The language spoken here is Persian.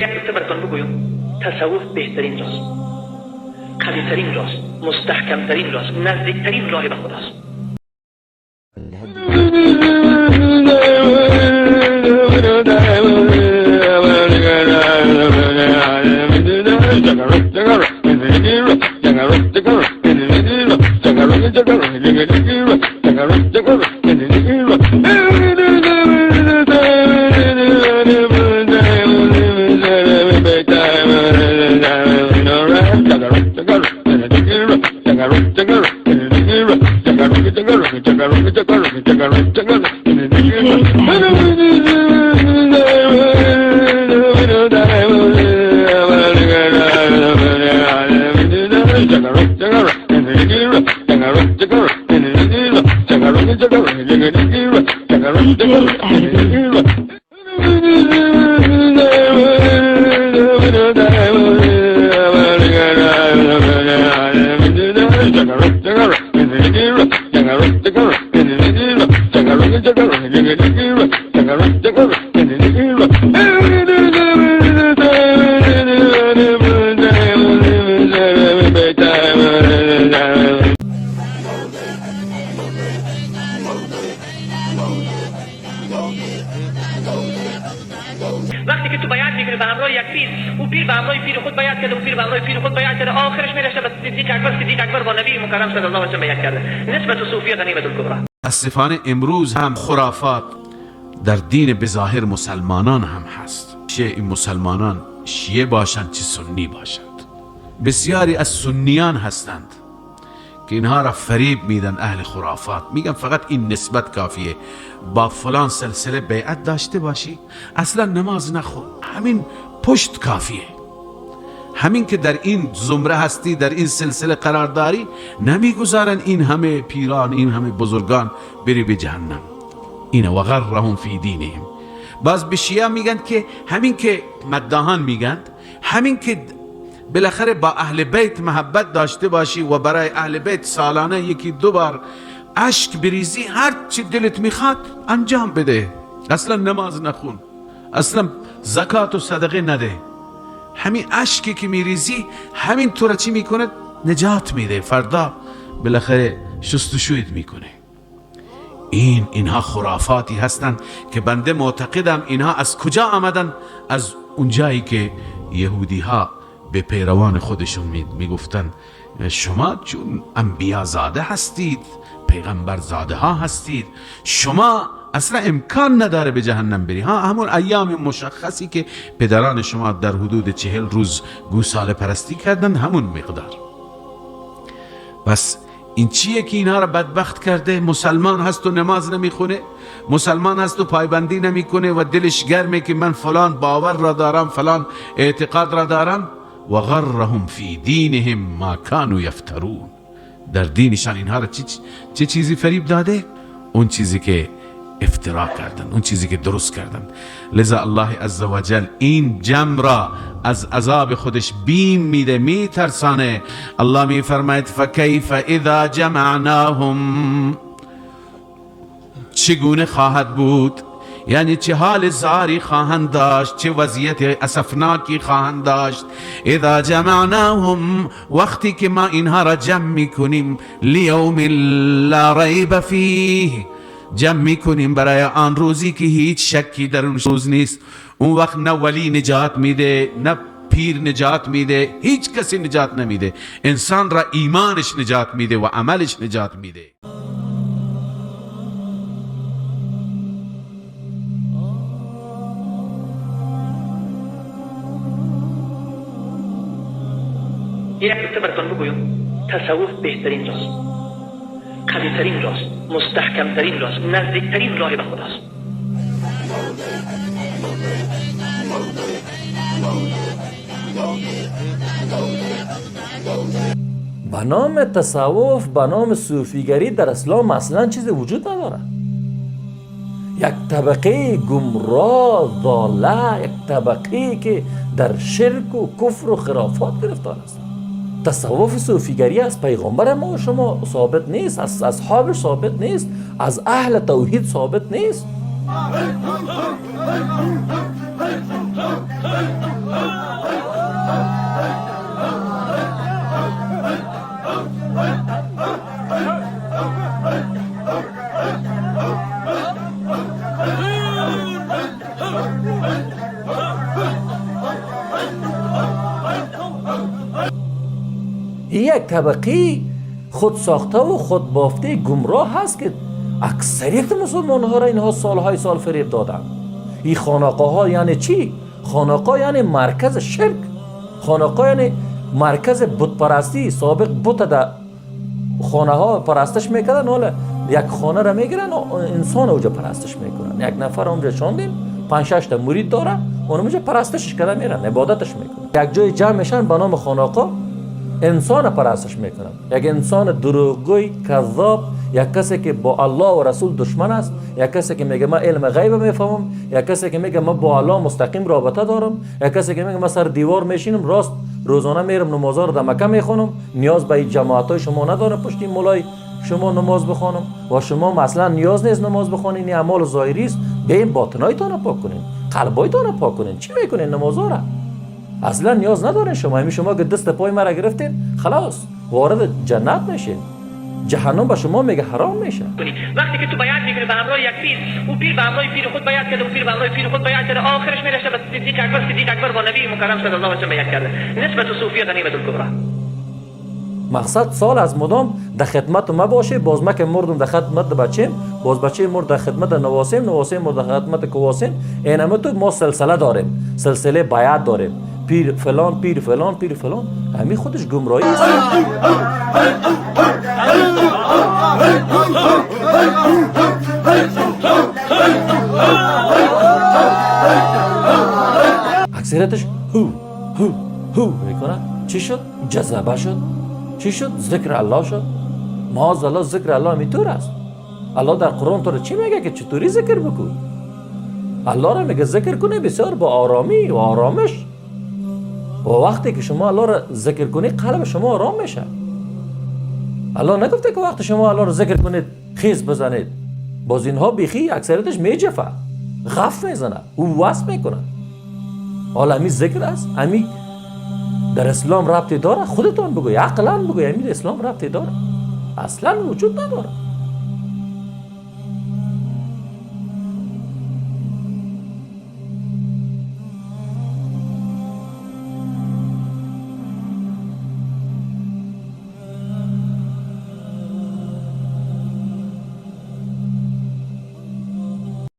یک نکته براتون بگویم، تصوف بهترین راست، قوی‌ترین راست، مستحکم‌ترین راست، نزدیکترین راه به خداست. وقتی که تو بیعت میکنی به همراه یک پیر، او پیر به همراه پیر خود بیعت کرده، او پیر به همراه پیر خود بیعت کرده، آخرش میرسه به صدیق اکبر با نبی مکرم صلی الله علیه و سلم بیعت کرده. نسبت صوفیه غنیمت الکبری. متاسفانه امروز هم خرافات در دین بظاهر مسلمانان هم هست، چه این مسلمانان شیعه باشند چه سنی باشند. بسیاری از سنیان هستند که اینها را فریب میدن اهل خرافات، میگن فقط این نسبت کافیه، با فلان سلسله بیعت داشته باشی اصلا نماز نخون، همین پشت کافیه، همین که در این زمره هستی در این سلسله قرار داری نمیگذارن این همه پیران این همه بزرگان بری به جهنم. این وغرهم فی دینهم. باز به شیعه میگن که همین که مداحان میگن همین که بالاخره با اهل بیت محبت داشته باشی و برای اهل بیت سالانه یکی دو بار اشک بریزی، هر چی دلت میخواد انجام بده، اصلا نماز نخون، اصلا زکات و صدقه نده، همین اشکی که میریزی همین تو را چی میکنه؟ نجات میده، فردا بالاخره شستشویت میکنه. اینها خرافاتی هستند که بنده معتقدم اینها از کجا آمدن؟ از اونجایی که یهودی ها به پیروان خودشون میگفتن شما چون انبیا زاده هستید، پیغمبر زاده ها هستید، شما اصلا امکان نداره به جهنم بری. همون ایام مشخصی که پدران شما در حدود 40 روز گوساله پرستی کردن، همون مقدار. بس این چیه که اینها را بدبخت کرده؟ مسلمان هست و نماز نمیخونه، مسلمان هست و پایبندی نمیکنه و دلش گرمه که من فلان باور را دارم، فلان اعتقاد را دارم. و غرهم فی دینهم ما کانوا یفترون. در دینشان اینها را چه چیزی فریب داده؟ اون چیزی که افترا کردن، اون چیزی که درست کردن. لذا الله عزوجل این جمع را از عذاب خودش بیم میده، میترسانه. الله میفرماید فکیف اذا جمعناهم، چگونه خواهد بود، یعنی چه حال زاری خواهند داشت، چه وضعیت اسفناکی خواهند داشت. اذا جمعناهم، وقتی که ما اینها را جمع میکنیم، لیوم لا ریب فیه، جمع میکنیم برای آن روزی که هیچ شکی در اون روز نیست. اون وقت نه ولی نجات میده، نه پیر نجات میده، هیچ کسی نجات نمیده. انسان را ایمانش نجات میده و عملش نجات میده. یک نکته براتون بگویم، تصوف بهترین راست، قوی‌ترین راست، مستحکم‌ترین راست، نزدیکترین راه به خداست. به نام تصوف، به نام صوفیگری در اسلام اصلا چیزی وجود نداره. یک طبقه گمراه ضاله، یک طبقه که در شرک و کفر و خرافات گرفتار است. تصوف صوفیگری از پیغمبر ما و شما ثابت نیست، از اصحابش ثابت نیست، از اهل توحید ثابت نیست. یک طبقه خود ساخته و خود بافته گمراه هست که اکثریت مسلمان ها را اینها سالهای سال فریب دادن. این خانقاه ها یعنی چی؟ خانقاه یعنی مرکز شرک، خانقاه یعنی مرکز بت پرستی. سابق بت در خانه ها پرستش میکردن، حالا یک خانه را میگیرن و انسان اونجا پرستش میکنن. یک نفر اونجا شاندیم 5-6 تا مرید داره، اونجا پرستشش کرده میرن، عبادتش میکنن. یک جای جمع میشن به نام خانقاه، انسان پرستش میکنن. یک انسان دروغگوی، کذاب، یک کسی که با الله و رسول دشمن است، یک کسی که میگه من علم غیب میفهمم، یک کسی که میگه من با الله مستقیم رابطه دارم، یک کسی که میگه من سر دیوار میشینم، راست روزانه میرم نمازا رو در مکه میخونم، نیاز به جماعتای شما ندارم پشت مولای شما نماز بخونم. و شما مثلا نیاز نیست نماز بخونین، این اعمال ظاهری است. بیاین باطنایتان پاک کنین، قلبایتان پاک کنین. چی میکنین نمازا را؟ اصلا نیاز ندارین شما. شما که دست پای مرا گرفتین خلاص وارد جنت میشین، جهنم به شما میگه حرام میشه. وقتی که تو بیعت میکنی به همراه یک پیر، او پیر به همراه پیر خود بیعت کرده، او پیر به همراه پیر خود بیعت کرده، آخرش میرسه به صدیق اکبر. صدیق اکبر با نبی مکرم صلی الله علیه و سلم بیعت کرده. نسبت صوفیه غنیمت الکبری. مقصد سال از مدام در خدمت ما باشه. باز ما که مردم در خدمت بچیم، باز بچه مرد در خدمت نواسیم، نواسیم مرد در خدمت کواسیم. اینم تو ما سلسله داریم، سلسله بیعت داریم. پیر فلان، پیر فلان، پیر فلان. همین خودش گمراهی است. اکثریتش هو میکنه. چی شد؟ جذبه شد. چی شد؟ ذکر الله شد. معاذالله ذکر الله میطور است. الله در قرآن تو رو چی میگه که چطوری ذکر بکن؟ الله را میگه ذکر کنه بسیار با آرامی و آرامش. و وقتی که شما الله را ذکر کنید قلب شما آرام میشه. الله نگفته که وقتی شما الله را ذکر کنید خیز بزنید. باز اینها بیخی اکثریتش میجفه، غف میزنه، او وصف میکنه. حالا امی ذکر است؟ امی در اسلام ربطی داره؟ خودتان بگوی، عقلا بگوی امی در اسلام ربطی داره؟ اصلا وجود نداره.